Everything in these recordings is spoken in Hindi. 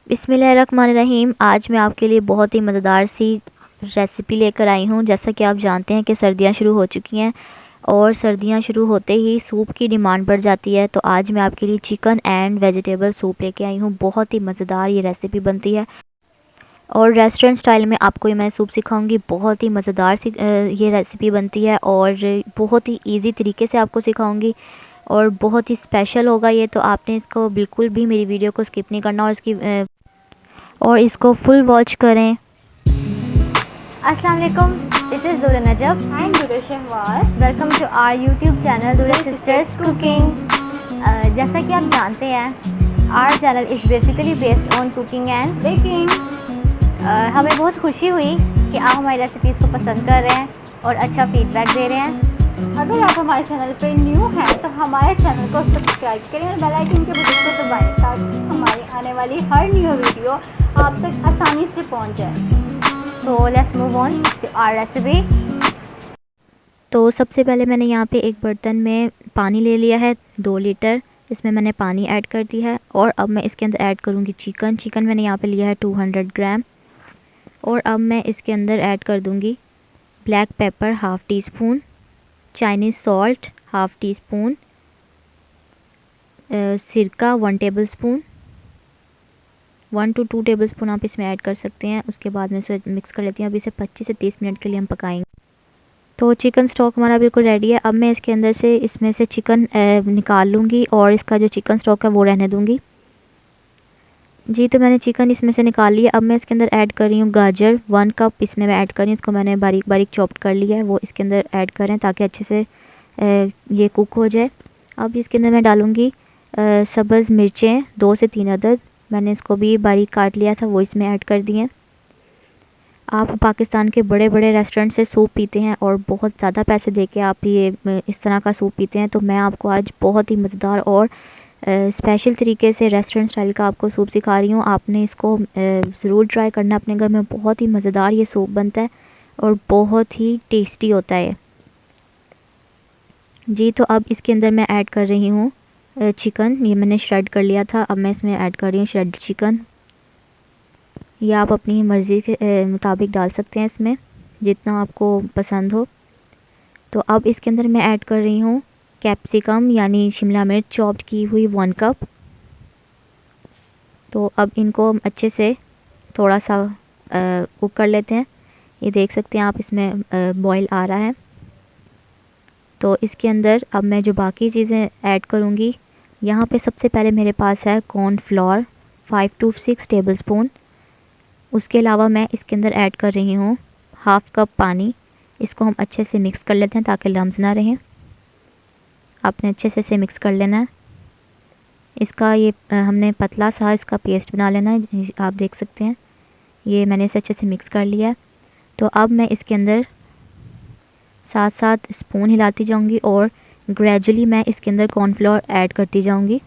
बिस्मिल्लाहिर्रहमानिर्रहीम। आज मैं आपके लिए बहुत ही मज़ेदार सी रेसिपी लेकर आई हूँ। जैसा कि आप जानते हैं कि सर्दियाँ शुरू हो चुकी हैं और सर्दियाँ शुरू होते ही सूप की डिमांड बढ़ जाती है। तो आज मैं आपके लिए चिकन एंड वेजिटेबल सूप लेके आई हूँ। बहुत ही मज़ेदार ये रेसिपी बनती है और रेस्टोरेंट स्टाइल में आपको ये मैं सूप सिखाऊंगी। बहुत ही मज़ेदार सी ये रेसिपी बनती है और बहुत ही ईजी तरीके से आपको सिखाऊंगी और बहुत ही स्पेशल होगा ये। तो आपने इसको बिल्कुल भी मेरी वीडियो को स्किप नहीं करना और इसको फुल वॉच करें। अस्सलाम वालेकुम, दिस इज़ दुरा Najab and Dura Shahwaz. Welcome to our YouTube channel Dura sisters cooking. जैसा कि आप जानते हैं our channel is basically based on cooking and baking. हमें बहुत खुशी हुई कि आप हमारी रेसिपीज़ को पसंद कर रहे हैं और अच्छा फीडबैक दे रहे हैं। अगर आप हमारे चैनल पर न्यू हैं तो हमारे चैनल को सब्सक्राइब करें और बेल आइकन के बटन को दबाएं ताकि हमारी आने वाली हर न्यू वीडियो आप तक आसानी से पहुंच जाए। तो let's move on to our recipe. तो सबसे पहले मैंने यहाँ पे एक बर्तन में पानी ले लिया है 2 लीटर। इसमें मैंने पानी ऐड कर दी है और अब मैं इसके अंदर ऐड करूँगी चिकन मैंने यहाँ पे लिया है 200 ग्राम। और अब मैं इसके अंदर ऐड कर दूँगी black pepper half tea spoon, Chinese salt half tea spoon, सिरका 1 table spoon, 1 to 2 table spoon आप इसमें ऐड कर सकते हैं। उसके बाद में इसे मिक्स कर लेती हूँ। अब इसे 25 से 30 मिनट के लिए हम पकाएंगे। तो चिकन स्टॉक हमारा बिल्कुल रेडी है। अब मैं इसके अंदर से इसमें से चिकन निकाल लूँगी और इसका जो चिकन स्टॉक है वो रहने दूँगी। जी, तो मैंने चिकन इसमें से निकाल लिया। अब मैं इसके अंदर ऐड कर रही हूँ गाजर 1 कप इसमें मैं ऐड कर रही हूँ। इसको मैंने बारीक बारीक चॉप्ड कर लिया है, वो इसके अंदर ऐड करें ताकि अच्छे से ये कुक हो जाए। अब इसके अंदर मैं डालूँगी सब्ज़ मिर्चें 2 से 3 अदद। मैंने इसको भी बारीक काट लिया था, वो इसमें ऐड कर दिए। आप पाकिस्तान के बड़े बड़े रेस्टोरेंट से सूप पीते हैं और बहुत ज़्यादा पैसे दे के आप ये इस तरह का सूप पीते हैं, तो मैं आपको आज बहुत ही मज़ेदार और स्पेशल तरीके से रेस्टोरेंट स्टाइल का आपको सूप सिखा रही हूँ। आपने इसको ज़रूर ट्राई करना अपने घर में। बहुत ही मज़ेदार ये सूप बनता है और बहुत ही टेस्टी होता है जी। तो अब इसके अंदर मैं ऐड कर रही हूँ चिकन। ये मैंने श्रेड कर लिया था, अब मैं इसमें ऐड कर रही हूँ श्रेड चिकन। ये आप अपनी मर्ज़ी के मुताबिक डाल सकते हैं इसमें जितना आपको पसंद हो। तो अब इसके अंदर मैं ऐड कर रही हूँ कैप्सिकम यानी शिमला मिर्च चॉप्ड की हुई 1 कप। तो अब इनको अच्छे से थोड़ा सा कुक कर लेते हैं। ये देख सकते हैं आप इसमें बॉईल आ रहा है। तो इसके अंदर अब मैं जो बाकी चीज़ें ऐड करूँगी, यहाँ पे सबसे पहले मेरे पास है कॉर्नफ्लोर 5 to 6 टेबल स्पून। उसके अलावा मैं इसके अंदर ऐड कर रही हूँ हाफ़ कप पानी। इसको हम अच्छे से मिक्स कर लेते हैं ताकि लम्स ना रहें। आपने अच्छे से इसे मिक्स कर लेना है। इसका ये हमने पतला सा इसका पेस्ट बना लेना है। आप देख सकते हैं ये मैंने इसे अच्छे से मिक्स कर लिया है। तो अब मैं इसके अंदर साथ साथ स्पून हिलाती जाऊंगी और ग्रेजुअली मैं इसके अंदर कॉर्नफ्लोर ऐड करती जाऊंगी।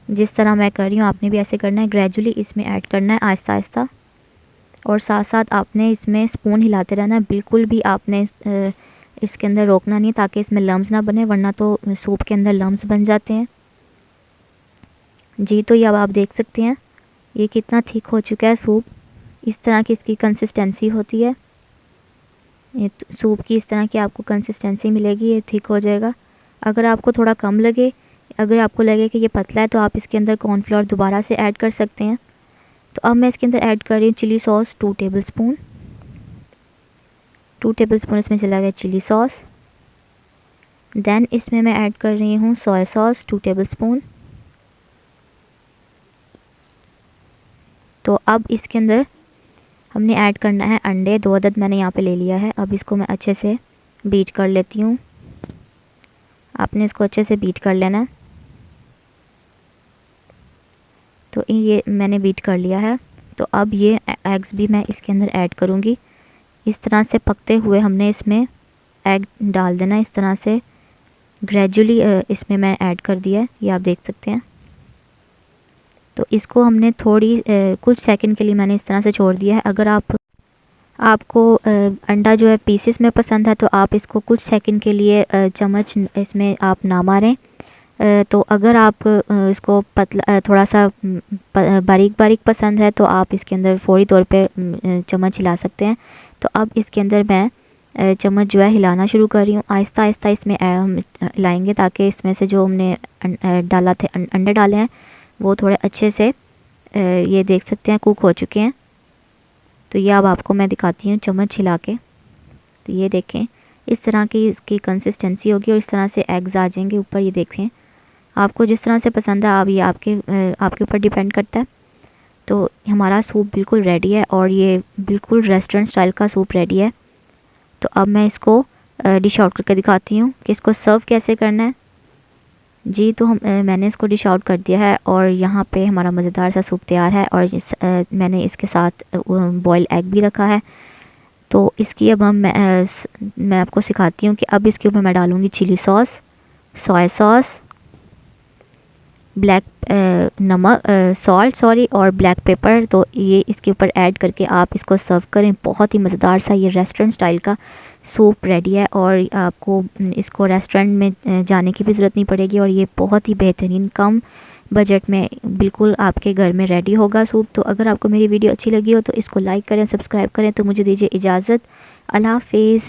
जिस तरह मैं कर रही हूँ आपने भी ऐसे करना है, ग्रेजुअली इसमें ऐड करना है आहिस्ता आहिस्ता। और साथ साथ आपने इसमें स्पून हिलाते रहना है। बिल्कुल भी आपने इसके अंदर रोकना नहीं ताकि इसमें लम्स ना बने, वरना तो सूप के अंदर लम्स बन जाते हैं जी। तो ये अब आप देख सकते हैं ये कितना थिक हो चुका है सूप। इस तरह की इसकी कंसिस्टेंसी होती है। ये सूप की इस तरह की आपको कंसिस्टेंसी मिलेगी, ये थिक हो जाएगा। अगर आपको थोड़ा कम लगे, अगर आपको लगे कि ये पतला है, तो आप इसके अंदर कॉर्नफ्लोर दोबारा से ऐड कर सकते हैं। तो अब मैं इसके अंदर ऐड कर रही हूँ chilli sauce 2 table spoon. 2 table spoon इसमें चला गया चिली सॉस। देन इसमें मैं ऐड कर रही हूँ सोया सॉस 2 टेबल स्पून। तो अब इसके अंदर हमने ऐड करना है अंडे 2 अदद मैंने यहाँ पे ले लिया है। अब इसको मैं अच्छे से बीट कर लेती हूँ। आपने इसको अच्छे से बीट कर लेना है। तो ये मैंने बीट कर लिया है। तो अब ये एग्स भी मैं इसके अंदर ऐड करूँगी। इस तरह से पकते हुए हमने इसमें एग डाल देना, इस तरह से ग्रेजुअली इसमें मैं ऐड कर दिया है, ये आप देख सकते हैं। तो इसको हमने कुछ सेकंड के लिए मैंने इस तरह से छोड़ दिया है। अगर आपको अंडा जो है पीसेस में पसंद है तो आप इसको कुछ सेकंड के लिए चम्मच इसमें आप ना मारें, तो अगर आप इसको पतला थोड़ा सा बारीक बारीक पसंद है तो आप इसके अंदर फ़ौरी तौर पे चम्मच हिला सकते हैं। तो अब इसके अंदर मैं चम्मच जो है हिलाना शुरू कर रही हूँ। आहिस्ता आहिस्ता इसमें हम हिलाएंगे ताकि इसमें से जो हमने डाला थे अंडे डाले हैं वो थोड़े अच्छे से ये देख सकते हैं कुक हो चुके हैं। तो ये अब आपको मैं दिखाती हूँ चम्मच हिला के। तो ये देखें इस तरह की इसकी कंसिस्टेंसी होगी और इस तरह से एग्स आ जाएंगे ऊपर। ये देखें आपको जिस तरह से पसंद है आप ये आपके ऊपर डिपेंड करता है। तो हमारा सूप बिल्कुल रेडी है और ये बिल्कुल रेस्टोरेंट स्टाइल का सूप रेडी है। तो अब मैं इसको डिश आउट करके दिखाती हूँ कि इसको सर्व कैसे करना है। जी तो मैंने इसको डिश आउट कर दिया है और यहाँ पे हमारा मज़ेदार सा सूप तैयार है और मैंने इसके साथ बॉयल एग भी रखा है। तो इसकी अब मैं आपको सिखाती हूँ कि अब इसके ऊपर मैं डालूँगी chilli sauce, soya sauce, black नमक सॉल्ट सॉरी और ब्लैक पेपर। तो ये इसके ऊपर ऐड करके आप इसको सर्व करें। बहुत ही मज़ेदार सा ये रेस्टोरेंट स्टाइल का सूप रेडी है और आपको इसको रेस्टोरेंट में जाने की भी ज़रूरत नहीं पड़ेगी और ये बहुत ही बेहतरीन कम बजट में बिल्कुल आपके घर में रेडी होगा सूप। तो अगर आपको मेरी वीडियो अच्छी लगी हो तो इसको लाइक करें, सब्सक्राइब करें। तो मुझे दीजिए इजाज़त। अल्लाह हाफ़िज़।